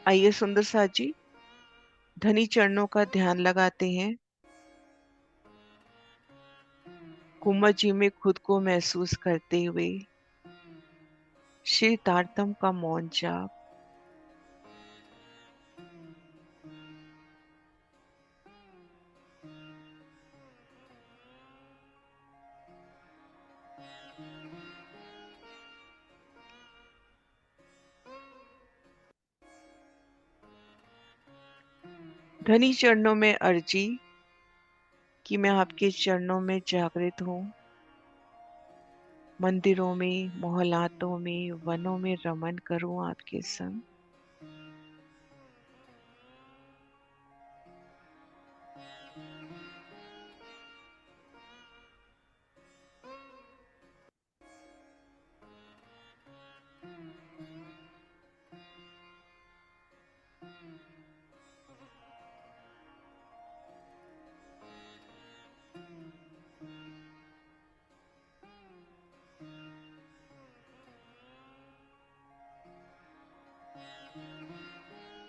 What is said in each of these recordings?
आइए सुंदर साथ जी, धनी चरणों का ध्यान लगाते हैं। कुंभ जी में खुद को महसूस करते हुए श्री तारतम का मौन जाप। धनी चरणों में अर्जी कि मैं आपके चरणों में जागृत हूँ। मंदिरों में, मोहल्लातों में, वनों में रमन करूं आपके संग।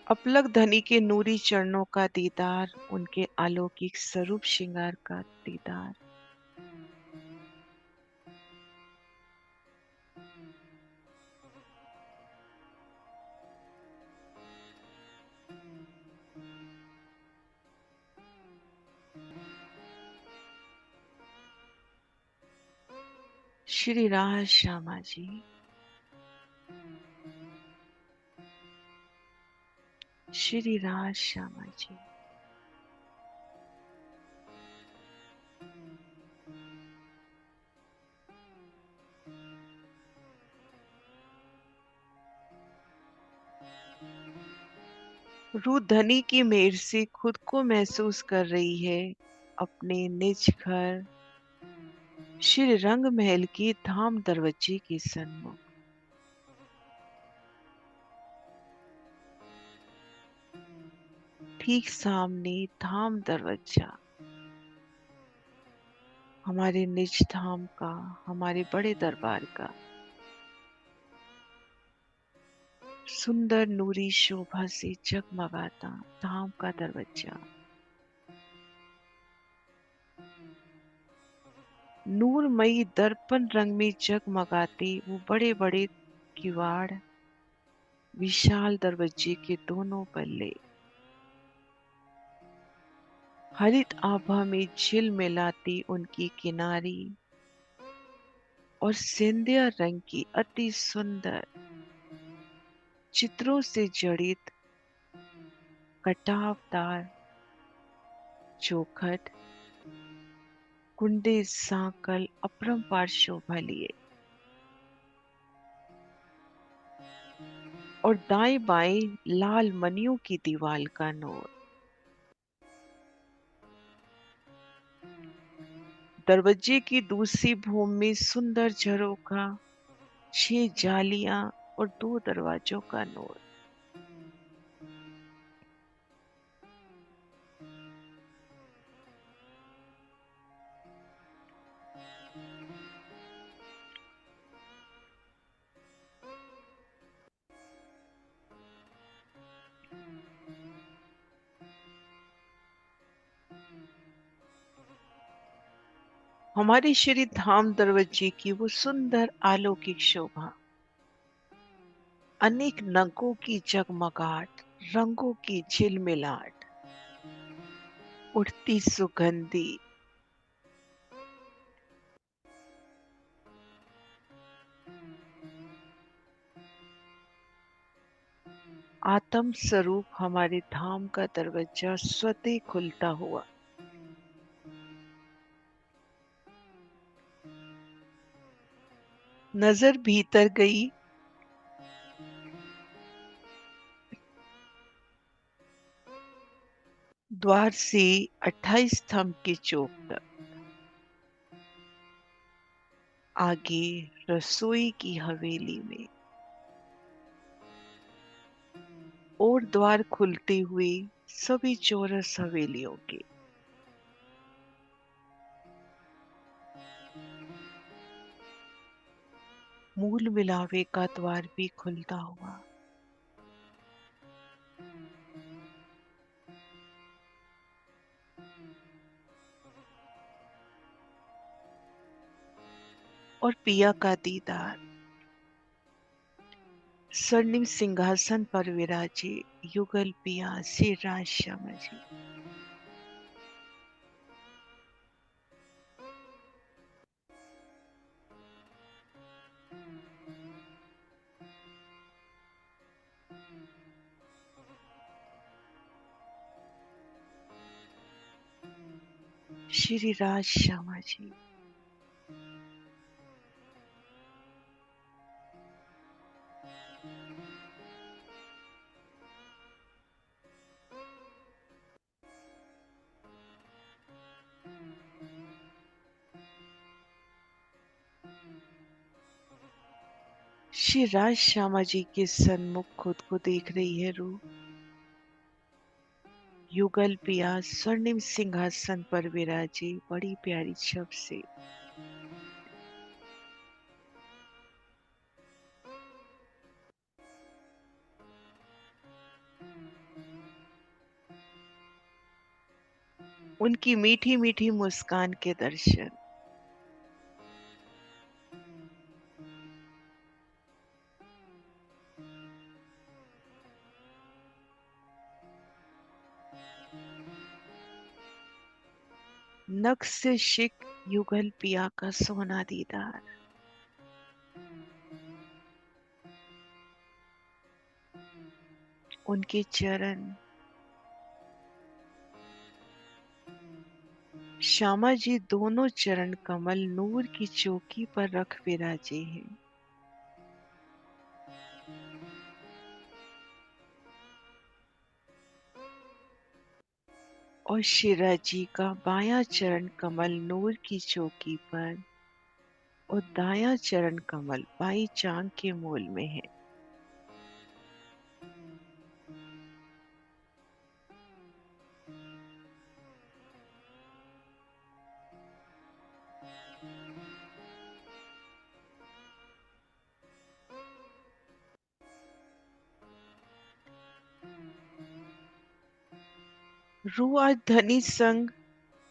अपलक धनी के नूरी चरणों का दीदार, उनके अलौकिक स्वरूप श्रृंगार का दीदार। श्री राधा श्यामा जी, श्री राधा श्यामा जी। रूह धनी की मेहर से खुद को महसूस कर रही है अपने निज घर श्री रंग महल के धाम दरवाजे के सन्मुख। ठीक सामने धाम दरवाजा, हमारे निज धाम का, हमारे बड़े दरबार का सुंदर नूरी शोभा से जगमगाता धाम का दरवाजा। नूरमयी दर्पण रंग में जगमगाते वो बड़े बड़े किवाड़, विशाल दरवाजे के दोनों पल्ले हरित आभा में झिलमिलाती उनकी किनारी और सिंधिया रंग की अति सुंदर चित्रों से जड़ित कटावदार चौखट कुंडे सांकल अपरंपार शोभा लिए और दाएं बाएं लाल मणियों की दीवाल का नूर। दरवाजे की दूसरी भूमि में सुंदर झरोखा, 6 जालियां और 2 दरवाजों का नूर। हमारे श्री धाम दरवाजे की वो सुंदर अलौकिक शोभा, अनेक नगों की जगमगाहट, रंगों की झिलमिलाहट, उठती सुगंधी आत्म स्वरूप हमारे धाम का दरवाजा स्वतः खुलता हुआ नजर भीतर गई। द्वार से 28 स्तंभ के चौक तक, आगे रसोई की हवेली में और द्वार खुलते हुए सभी चौरस हवेलियों के मूल मिलावे का द्वार भी खुलता हुआ और पिया का दीदार। स्वर्णिम सिंहासन पर विराजे युगल पिया श्री राज श्यामा जी। श्री राज श्यामा जी। श्री राज श्यामा जी के सन्मुख खुद को देख रही है रूह। युगल पिया स्वर्णिम सिंहासन पर विराजे बड़ी प्यारी शब्द से। उनकी मीठी मीठी मुस्कान के दर्शन। नख से शिक युगल पिया का सोना दीदार। उनके चरण। श्यामा जी दोनों चरण कमल नूर की चौकी पर रख विराजे हैं। और शिरा जी का बायां चरण कमल नूर की चौकी पर और दायां चरण कमल बाई चांग के मूल में है। रूह आज धनी संग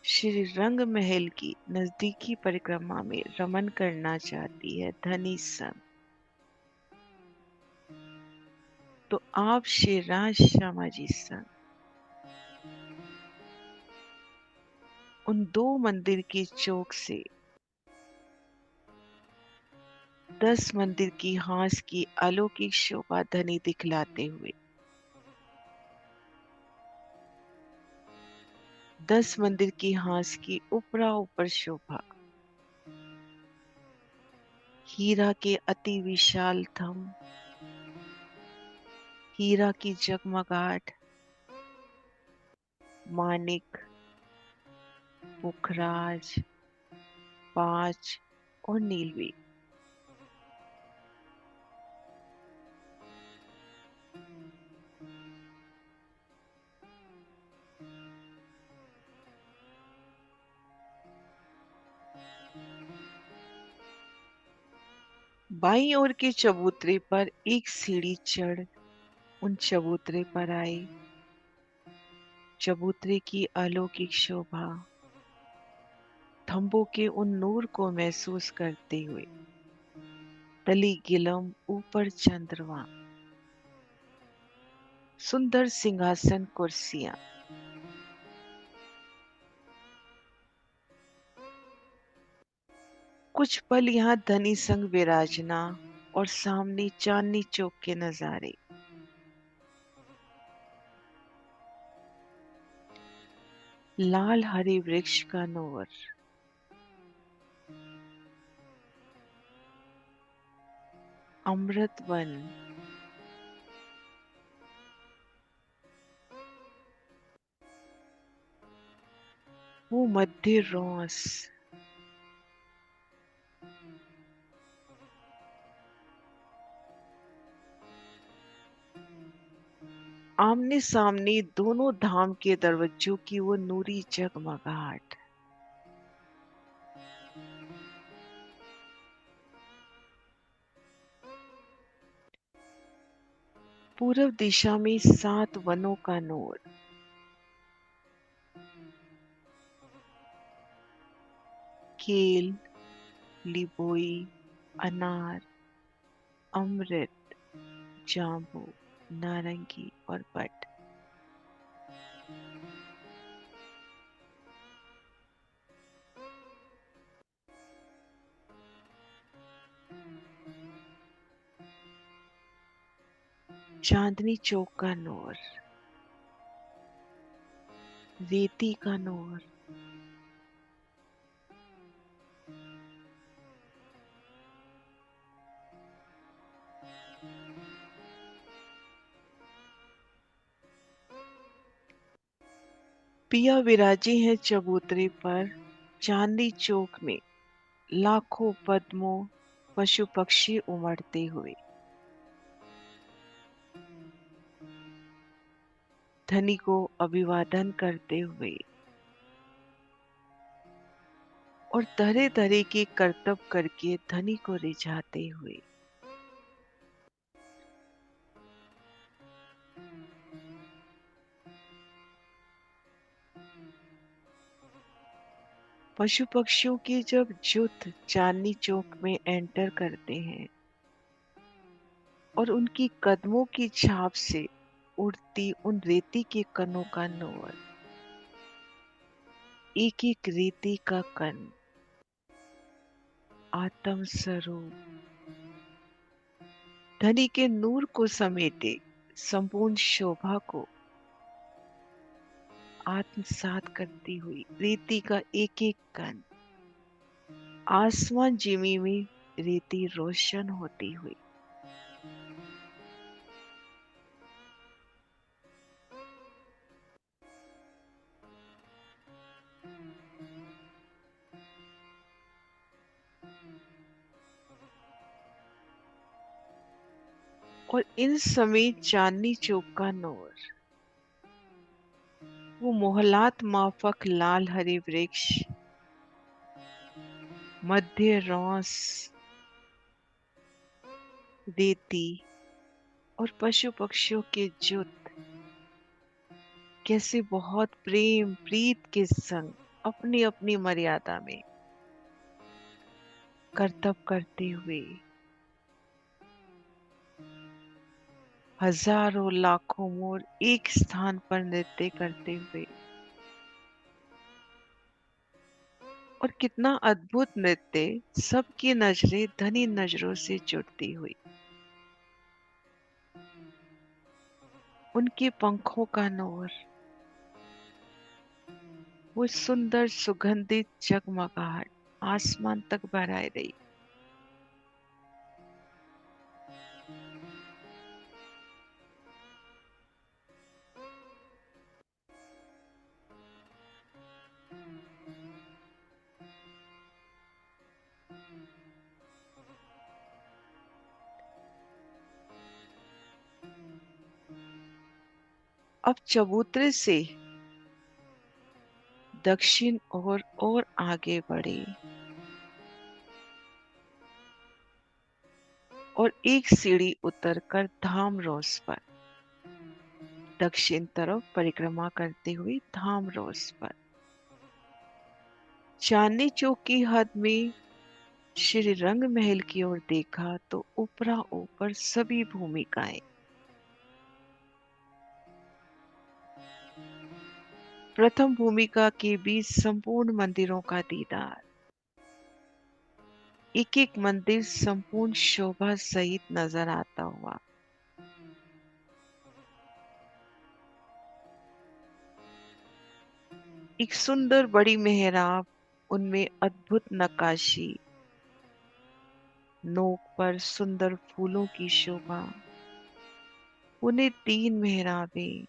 श्री रंग महल की नजदीकी परिक्रमा में रमन करना चाहती है। धनी संग तो आप श्री राज श्यामा जी संग उन दो मंदिर की चौक से 10 मंदिर की हांस की अलौकिक शोभा धनी दिखलाते हुए 10 मंदिर की हांस की ऊपरा ऊपर शोभा। हीरा के अति विशाल थम, हीरा की जगमगाहट, मानिक, पुखराज, पांच और नीलवी। बाईं ओर के चबूतरे पर एक सीढ़ी चढ़ उन चबूतरे पर आए। चबूतरे की अलौकिक शोभा, थंबों के उन नूर को महसूस करते हुए तली गिलम ऊपर चंद्रमा, सुंदर सिंहासन कुर्सियां। कुछ पल यहाँ धनी संग विराजना और सामने चांदनी चौक के नजारे। लाल हरे वृक्ष का नूर, अमृत वन, वो मध्य रोस, आमने सामने दोनों धाम के दरवाजों की वो नूरी जगमगाहट। पूर्व दिशा में 7 वनों का नूर, केल, लिबोई, अनार, अमृत, जाम्बू, नारंगी और बट। चांदनी चौक का नूर, रेती का नूर, पिया विराजे हैं चबूतरे पर, चांदनी चौक में लाखों पद्मों पशु पक्षी उमड़ते हुए। धनी को अभिवादन करते हुए और तरह तरह के करतब करके धनी को रिझाते हुए। पशु पक्षियों की जब जुट चांदनी चौक में एंटर करते हैं और उनकी कदमों की छाप से उड़ती उन रेती के कणों का नूर, एक एक रेती का कण आत्म स्वरूप धनी के नूर को समेटे संपूर्ण शोभा को आत्मसात करती हुई रेती का एक एक कण, आसमान जिमी में रेती रोशन होती हुई। और इन समय चांदनी चौक का नूर, वो मोहलात माफक लाल हरे वृक्ष, मध्य रौस, रेती और पशु पक्षियों के जुट कैसे बहुत प्रेम प्रीत के संग अपनी अपनी मर्यादा में करतब करते हुए हजारों लाखों मोर एक स्थान पर नृत्य करते हुए। और कितना अद्भुत नृत्य, सबकी नजरें धनी नजरों से जुड़ती हुई। उनके पंखों का नूर, वो सुंदर सुगंधित जगमगाहट आसमान तक बरहाई रही। अब चबूतरे से दक्षिण और आगे बढ़े और एक सीढ़ी उतरकर धाम रोस पर दक्षिण तरफ परिक्रमा करते हुए धाम रोस पर चांदनी चौक की हद में श्री रंग महल की ओर देखा तो ऊपरा ऊपर सभी भूमिकाएं, प्रथम भूमिका के बीच संपूर्ण मंदिरों का दीदार, एक एक मंदिर संपूर्ण शोभा सहित नजर आता हुआ। एक सुंदर बड़ी मेहराब, उनमें अद्भुत नक्काशी, नोक पर सुंदर फूलों की शोभा। उन्हें तीन मेहराबें,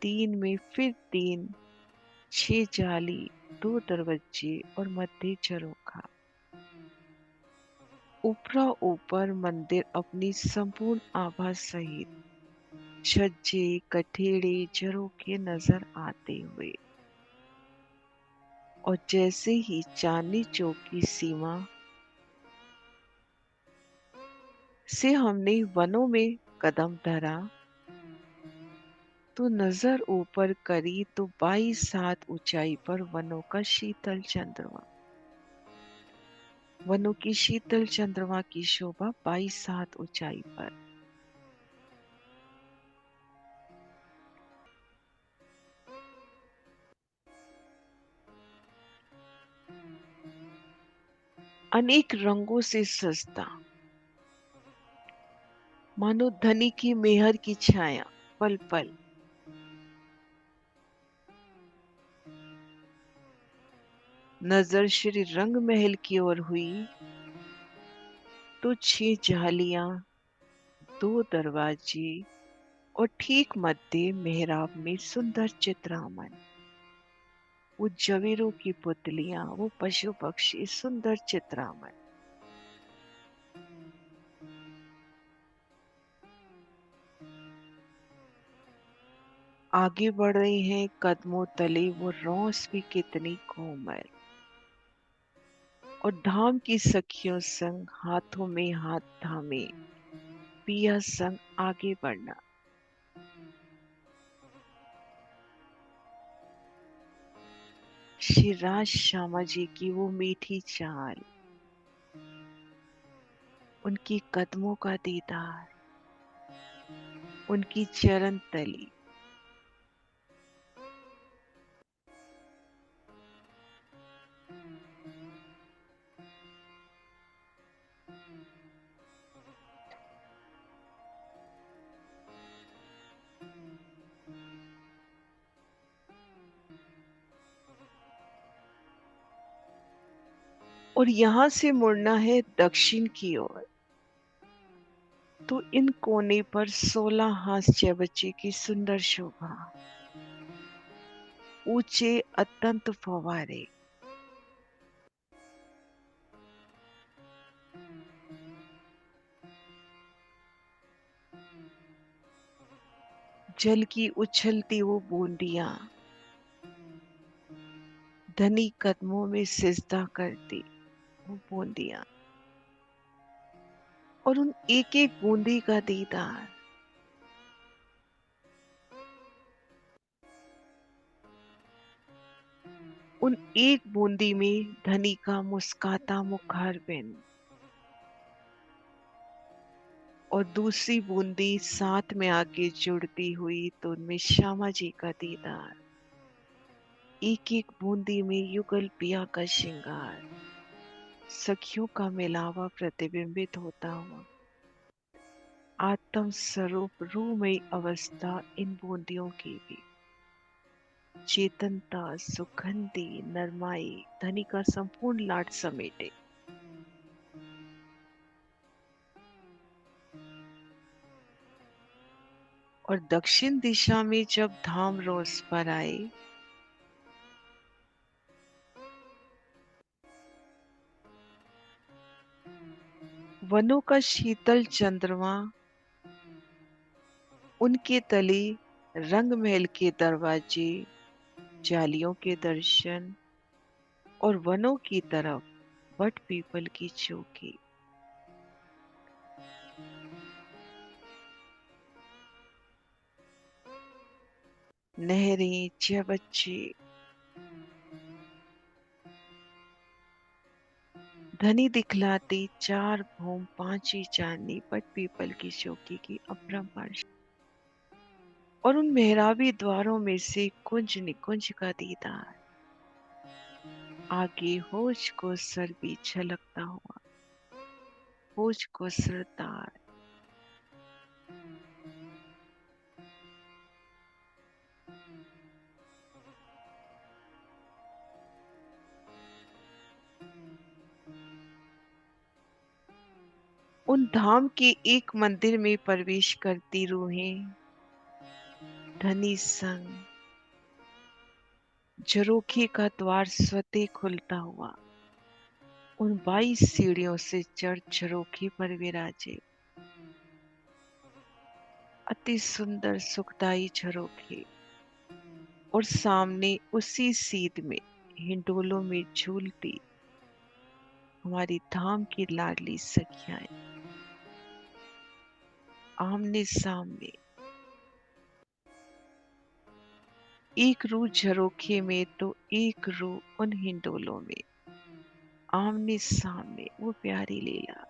तीन में फिर तीन, 6 जाली, 2 दरवाजे और मध्य झरोखा। ऊपरा ऊपर मंदिर अपनी संपूर्ण आभा सहित छज्जे कठेड़े झरोखे नजर आते हुए। और जैसे ही चांदनी चौक की सीमा से हमने वनों में कदम धरा तो नजर ऊपर करी तो 22 हाथ ऊंचाई पर वनों का शीतल चंद्रमा वनों की शीतल चंद्रमा की शोभा 22 हाथ ऊंचाई पर। अनेक रंगों से सजता, मानो धनी की मेहर की छाया पल पल। नजर श्री रंग महल की ओर हुई तो 6 जालियां, 2 दरवाजे और ठीक मध्य मेहराब में सुंदर चित्रामन। वो जवेरों की पुतलियां, वो पशु पक्षी, सुंदर चित्रामन। आगे बढ़ रही हैं कदमों तले वो रौस भी कितनी कोमल। और धाम की सखियों संग हाथों में हाथ थामे पिया संग आगे बढ़ना। श्री राज श्यामा जी की वो मीठी चाल, उनकी कदमों का दीदार, उनकी चरण तली। और यहां से मुड़ना है दक्षिण की ओर, तो इन कोने पर 16 हास्य बच्चे की सुंदर शोभा, ऊंचे अत्यंत फव्वारे। जल की उछलती वो बूंदियां, धनी कदमों में सिजदा करती वो बूंदियां। और उन एक एक बूंदी का दीदार, उन एक बूंदी में धनी का मुस्काता मुखारबिंद, और दूसरी बूंदी साथ में आके जुड़ती हुई तो उनमें श्यामा जी का दीदार। एक एक बूंदी में युगल पिया का श्रृंगार, सखियों का मिलावा प्रतिबिंबित होता हुआ। आत्म स्वरूप रूमयी अवस्था इन बूंदियों की भी, चेतनता, सुगंधी, नरमाई, धनी का संपूर्ण लाड समेटे। और दक्षिण दिशा में जब धाम रोज पर आए, वनों का शीतल चंद्रमा, उनके तले रंग महल के दरवाजे, जालियों के दर्शन, और वनों की तरफ बट पीपल की चौकी। नहरें, चबच्चे, धनी दिखलाती 4 भूम 5 ही चांदनी बट पीपल की चौकी की अपरंपार। और उन मेहराबी द्वारों में से कुंज निकुंज का दीदार, आगे होश को सर भी छलकता हुआ, होश को सरतार। उन धाम के एक मंदिर में प्रवेश करती रूहें धनी संग, झरोखे का द्वार स्वतः खुलता हुआ, उन 22 सीढ़ियों से चढ़ झरोखे पर विराजे। अति सुंदर सुखदाई झरोखे, और सामने उसी सीध में हिंडोलों में झूलती हमारी धाम की लाडली सखियां आमने सामने। एक रू झरोखे में तो एक रू उन हिंडोलों में, आमने सामने वो प्यारी लीला।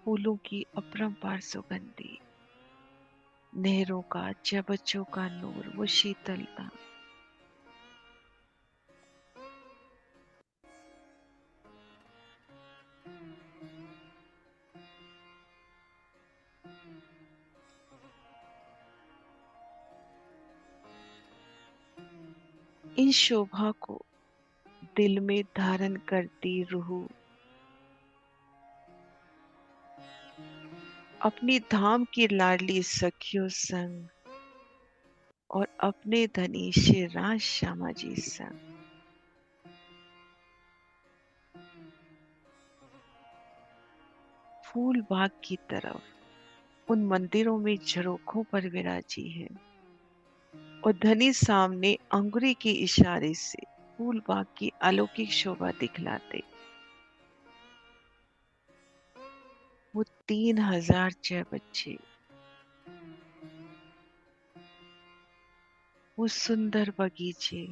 फूलों की अपरंपार सुगंधी, नहरों का, चबच्चों का नूर, वो शीतलता। इन शोभा को दिल में धारण करती रूह, अपनी धाम की लाडली सखियों संग और अपने धनी श्री राज श्यामा जी संग फूल बाग की तरफ उन मंदिरों में झरोखों पर विराजी है, और धनी सामने अंगुरी के इशारे से फूल बाग की अलौकिक शोभा दिखलाते। वो 3000 बच्चे, वो सुंदर बगीचे,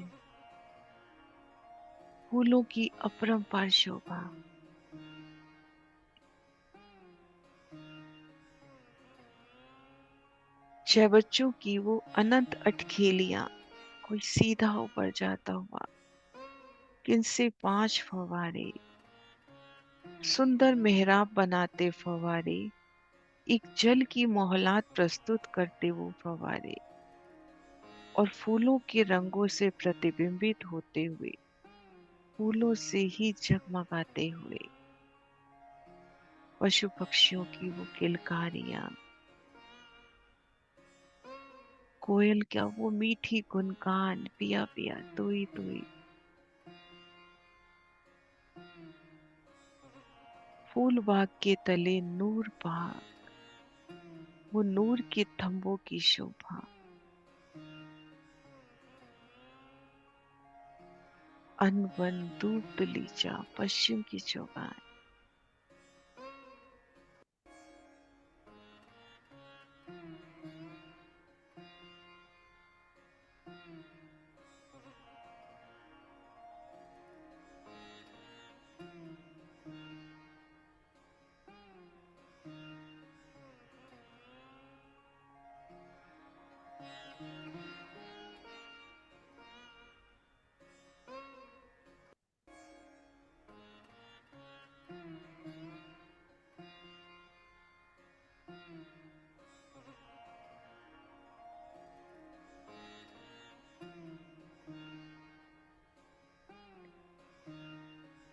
फूलों की अपरंपार शोभा, छह बच्चों की वो अनंत अटखेलियां, कोई सीधा ऊपर जाता हुआ, किनसे 5 फव्वारे, सुंदर मेहराब बनाते फव्वारे, एक जल की मोहलात प्रस्तुत करते वो फव्वारे, और फूलों के रंगों से प्रतिबिंबित होते हुए, फूलों से ही जगमगाते हुए, पशु पक्षियों की वो किलकारियां, कोयल क्या वो मीठी गुनगान, पिया पिया तुई तुई, फूल बाग के तले नूर बाग, वो नूर के थंबों की शोभा, अनबन दूब दलीचा पश्चिम की चौगान।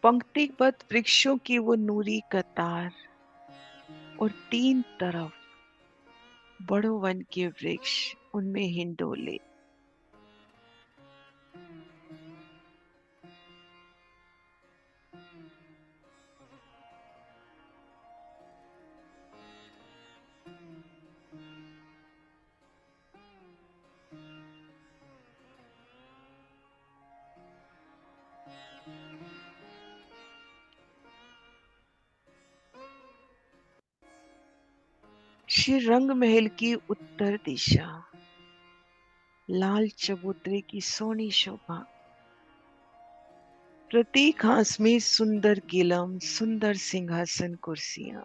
पंक्तिबद्ध वृक्षों की वो नूरी कतार, और 3 तरफ बड़ो वन के वृक्ष, उनमें हिंडोले, श्री रंग महल की उत्तर दिशा, लाल चबूतरे की सोनी शोभा, प्रतीक हास में सुंदर गिलम, सुंदर सिंहासन कुर्सियां,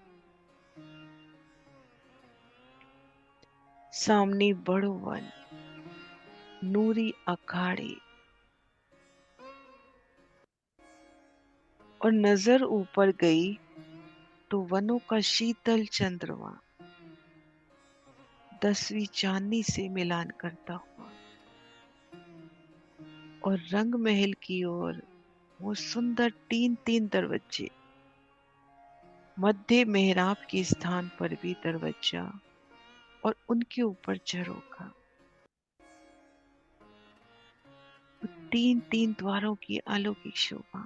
सामने बड़ो वन, नूरी अखाड़े, और नजर ऊपर गई तो वनों का शीतल चंद्रमा 10वीं चांदनी से मिलान करता हुआ, और रंग महल की ओर वो सुंदर 3-3 दरवाजे, मध्य मेहराब के स्थान पर भी दरवाजा, और उनके ऊपर झरोखा, 3-3 द्वारों की अलौकिक शोभा,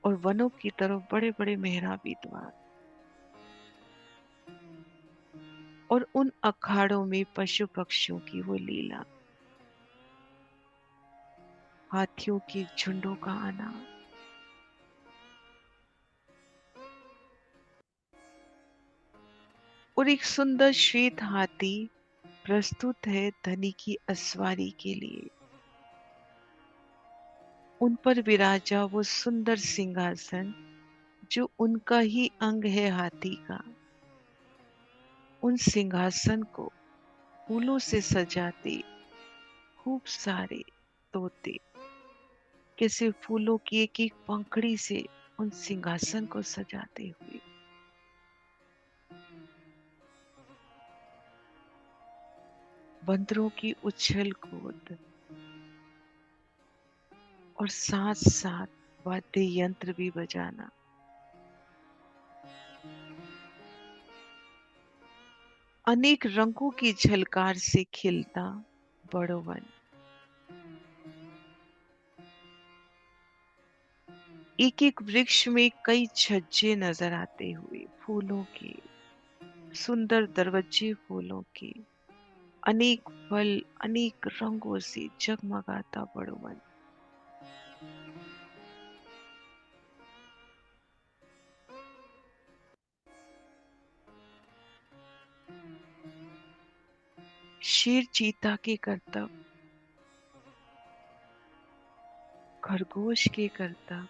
और वनों की तरफ बड़े बड़े मेहराबी द्वार, और उन अखाड़ों में पशु पक्षियों की वो लीला, हाथियों के झुंडों का आना, और एक सुंदर श्वेत हाथी प्रस्तुत है धनी की असवारी के लिए, उन पर विराजा वो सुंदर सिंहासन जो उनका ही अंग है हाथी का। उन सिंहासन को फूलों से सजाते खूब सारे तोते, कैसे फूलों की एक एक पंखड़ी से उन सिंहासन को सजाते हुए। बंदरों की उछल कूद और साथ साथ वाद्य यंत्र भी बजाना। अनेक रंगों की झलकार से खिलता बड़ो वन। एक एक वृक्ष में कई छज्जे नजर आते हुए फूलों के, सुंदर दरवाजे फूलों के, अनेक फल अनेक रंगों से जगमगाता बड़ो वन। शेर चीता के करतब, खरगोश के करतब,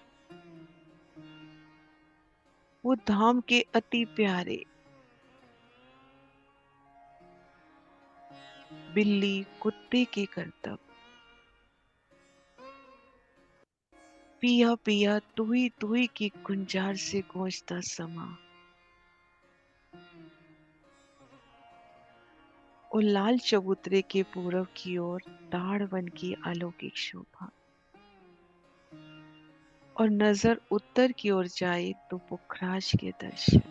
वो धाम के अति प्यारे बिल्ली कुत्ते के करतब। पिया पिया तुही तुही की गुंजार से गूंजता समा। और लाल चबूतरे के पूरब की ओर ताड़ वन की अलौकिक शोभा। और नजर उत्तर की ओर जाए तो पुखराज के दर्शन।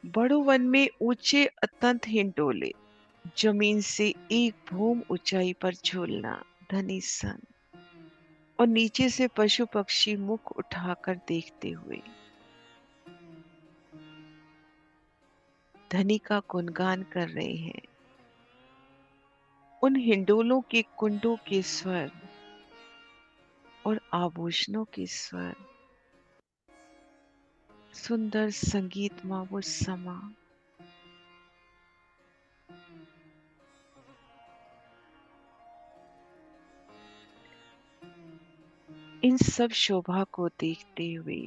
बड़ो वन में ऊंचे अतंत हिंडोले, जमीन से एक भूम ऊंचाई पर झूलना धनी सन। और नीचे से पशु पक्षी मुख उठाकर देखते हुए धनी का गुणगान कर रहे हैं। उन हिंडोलों के कुंडों के स्वर और आभूषणों के स्वर, सुंदर संगीतमय वो समा। इन सब शोभा को देखते हुए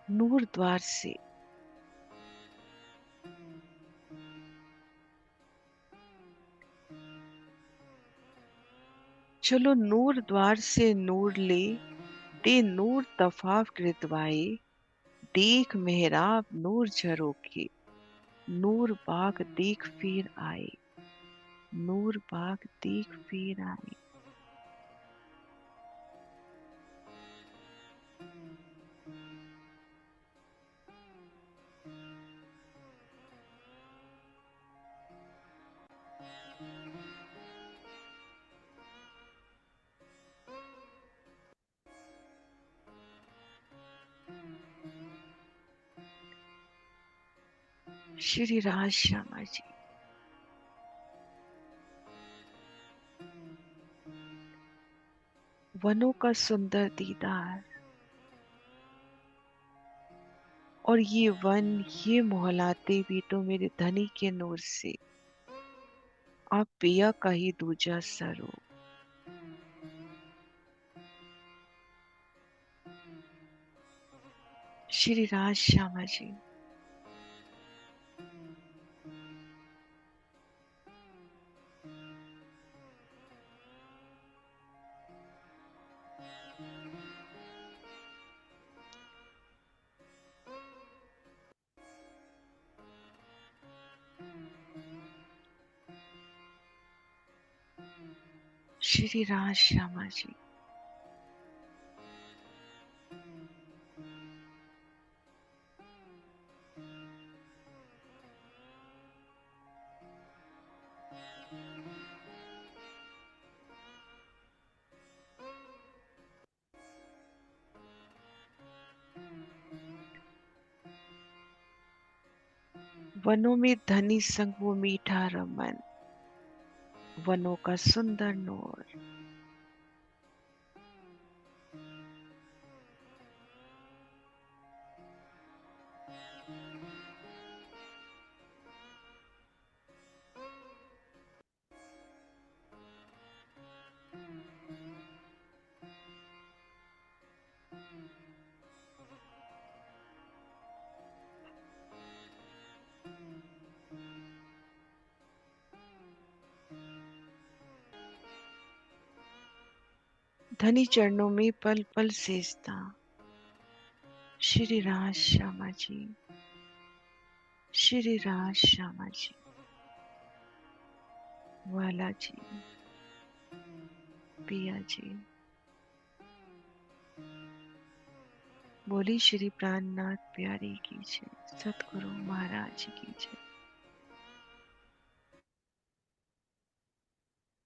नूर द्वार से चलो नूर द्वार से नूर ले, दे नूर तफाफ गिरदवाए। देख मेहराब नूर झरोखे, नूर बाग देख फिर आए। नूर बाग देख फिर आए। श्री राज श्यामा जी, वनों का सुंदर दीदार। और ये वन ये मोहलाते भी तो मेरे धनी के नूर से आप पिया का ही दूजा सर हो। श्री राज श्यामा जी। श्री राज श्यामा जी। वनों में धनी संग वो मीठा रमन, वनों का सुंदर नूर। धनी चरणों में पल पल सेजता, श्री राज श्यामा जी, श्री राज श्यामा जी, वाला जी, पिया जी। बोली श्री प्राणनाथ प्यारी की जय, सतगुरु महाराज की जय।